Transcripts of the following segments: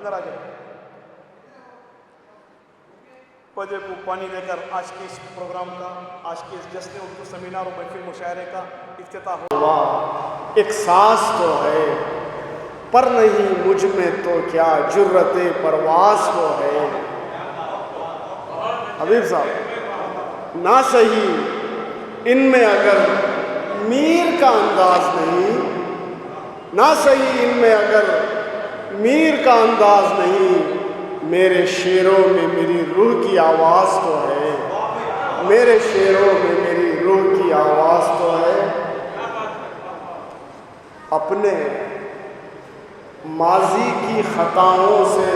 اندر آ جائے. پودے کو پانی دے کر آج کے اس پروگرام کا، آج کے اس جشن اردو سیمینار و محفل مشاعرے کا افتتاح ہوا. ایک سانس تو ہے پر نہیں مجھ میں تو کیا جرت پرواز تو ہے. حبیب صاحب نہ صحیح ان میں اگر میر کا انداز نہیں، نہ صحیح ان میں اگر میر کا انداز نہیں، میرے شعروں میں میری روح کی آواز تو ہے. میرے شعروں میں میری روح کی آواز تو ہے. اپنے ماضی کی خطاؤں سے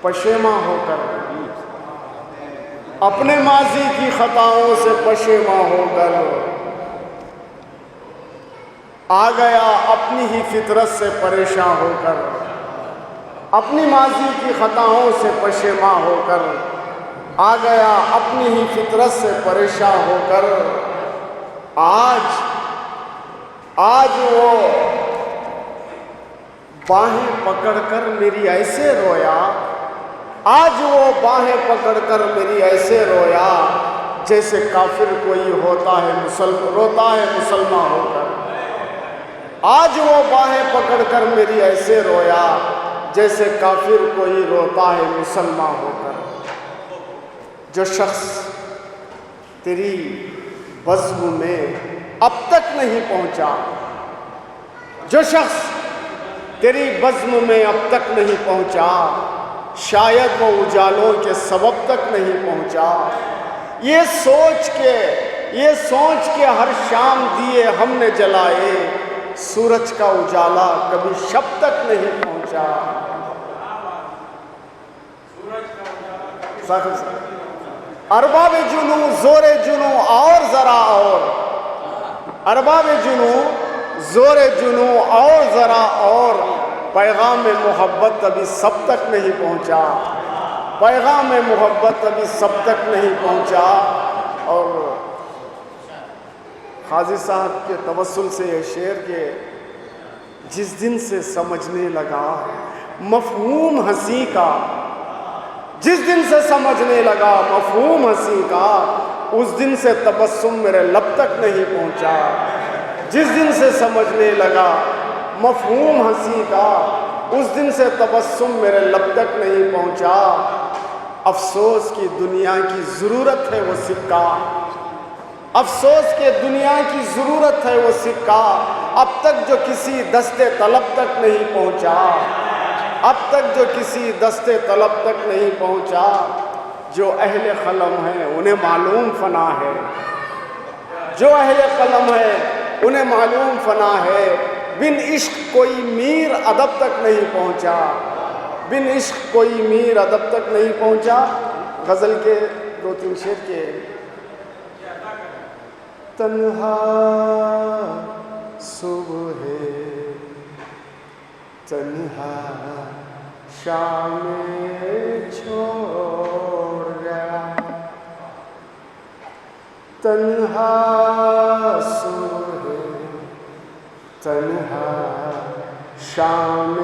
پشیماں ہو کر، اپنے ماضی کی خطاؤں سے پشیماں ہو کر آ گیا اپنی ہی فطرت سے پریشاں ہو کر. اپنی ماضی کی خطاؤں سے پشیماں ہو کر آ گیا اپنی ہی فطرت سے پریشاں ہو کر. آج وہ باہیں پکڑ کر میری ایسے رویا، آج وہ باہیں پکڑ کر میری ایسے رویا جیسے کافر کوئی روتا ہے مسلمان ہو کر. آج وہ باہیں پکڑ کر میری ایسے رویا جیسے کافر کوئی روتا ہے مسلمان ہو کر. جو شخص تیری بزم میں اب تک نہیں پہنچا، جو شخص تیری بزم میں اب تک نہیں پہنچا، شاید وہ اجالوں کے سبب تک نہیں پہنچا. یہ سوچ کے ہر شام دیے ہم نے جلائے، سورج کا اجالا کبھی شب تک نہیں پہنچا. ارباب جنوں زور جنوں اور ذرا اور، ارباب جنوں زور جنوں اور ذرا اور، پیغام محبت ابھی سب تک نہیں پہنچا، پیغام محبت ابھی سب تک نہیں پہنچا. اور قاضی صاحب کے توسل سے یہ شعر کے جس دن سے سمجھنے لگا مفہوم ہنسی کا، جس دن سے سمجھنے لگا مفہوم ہنسی کا، اس دن سے تبسم میرے لب تک نہیں پہنچا. جس دن سے سمجھنے لگا مفہوم ہنسی کا، اس دن سے تبسم میرے لب تک نہیں پہنچا. افسوس کی دنیا کی ضرورت ہے وہ سکہ، افسوس کے دنیا کی ضرورت ہے وہ سکہ، اب تک جو کسی دستے طلب تک نہیں پہنچا، اب تک جو کسی دستے طلب تک نہیں پہنچا. جو اہل قلم ہیں انہیں معلوم فنا ہے، جو اہل قلم ہے انہیں معلوم فنا ہے. بن عشق کوئی میر ادب تک نہیں پہنچا، بن عشق کوئی میر ادب تک نہیں پہنچا. غزل کے 2-3 شعر کے تنہا صبح تنہا شام چھوڑ گیا، تنہا صبح تنہا شام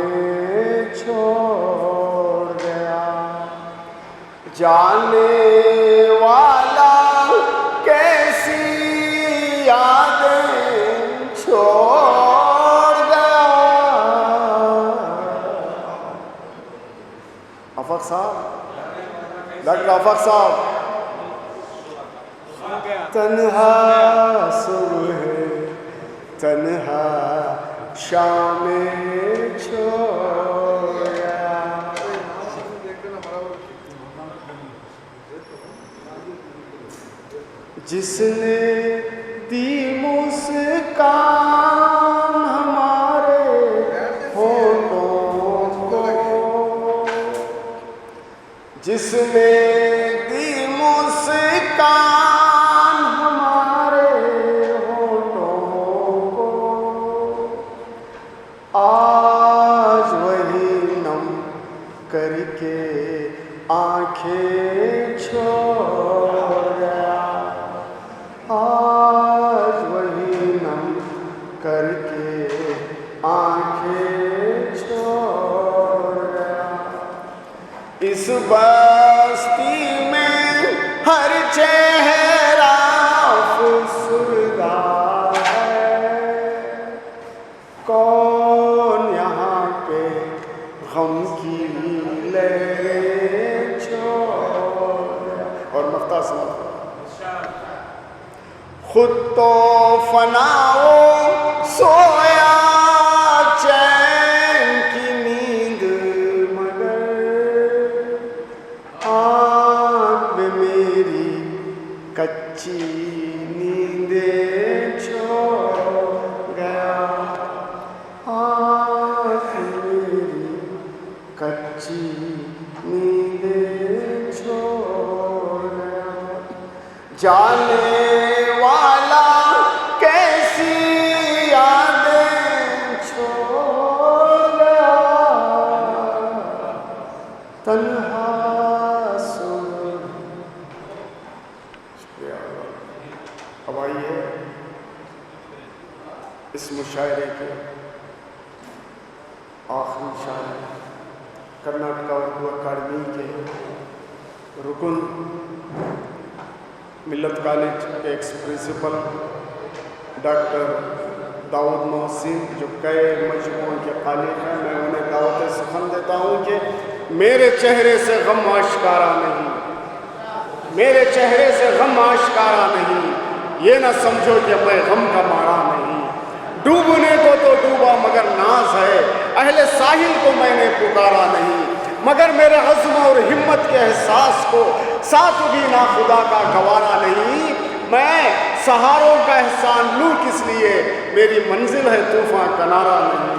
چھوڑ گیا. جانے والا کیسی یادیں چھوڑ گیا. آفاق صاحب، ڈاکٹر آفاق صاحب، تنہا صبح تنہا شام چھوڑ گیا. جس نے دی مسکان ہمارے ہونٹوں کو، جس نے دی مسکان ہمارے ہونٹوں کو، آج وہی نم کر کے آنکھیں چھوڑ گیا، آج وہی نم کر کے آنکھیں بستی میں ہر چہرہ افسردہ ہے، کون یہاں پہ غم کی لہریں چھوڑ، اور مفتاح سمجھ خود تو فنا ہو سویا چین کی نیند، مگر آنکھ میں میری کچی نیندیں چھوڑ گیا، آنکھ میری کچی نیندیں چھوڑ گیا، جانے والا کیسی یادیں چھوڑ گیا، تنہا اب آئیے اس مشاعرے کے آخری شاعر کرناٹکا اردو اکیڈمی کے رکن، ملت کالج کے ایکس پرنسپل ڈاکٹر داؤد محسن، جو کئی مجموعوں کے خالق ہیں، میں انہیں دعوت سخن دیتا ہوں کہ میرے چہرے سے غم آشکارا نہیں، میرے چہرے سے غم آشکارا نہیں، یہ نہ سمجھو کہ میں غم کا مارا نہیں، ڈوبنے کو تو ڈوبا مگر ناز ہے، اہل ساحل کو میں نے پکارا نہیں، مگر میرے عزم اور ہمت کے احساس کو ساتھ بھی نہ خدا کا گوارا نہیں، میں سہاروں کا احسان لوں کس لیے، میری منزل ہے طوفان کنارہ نہیں۔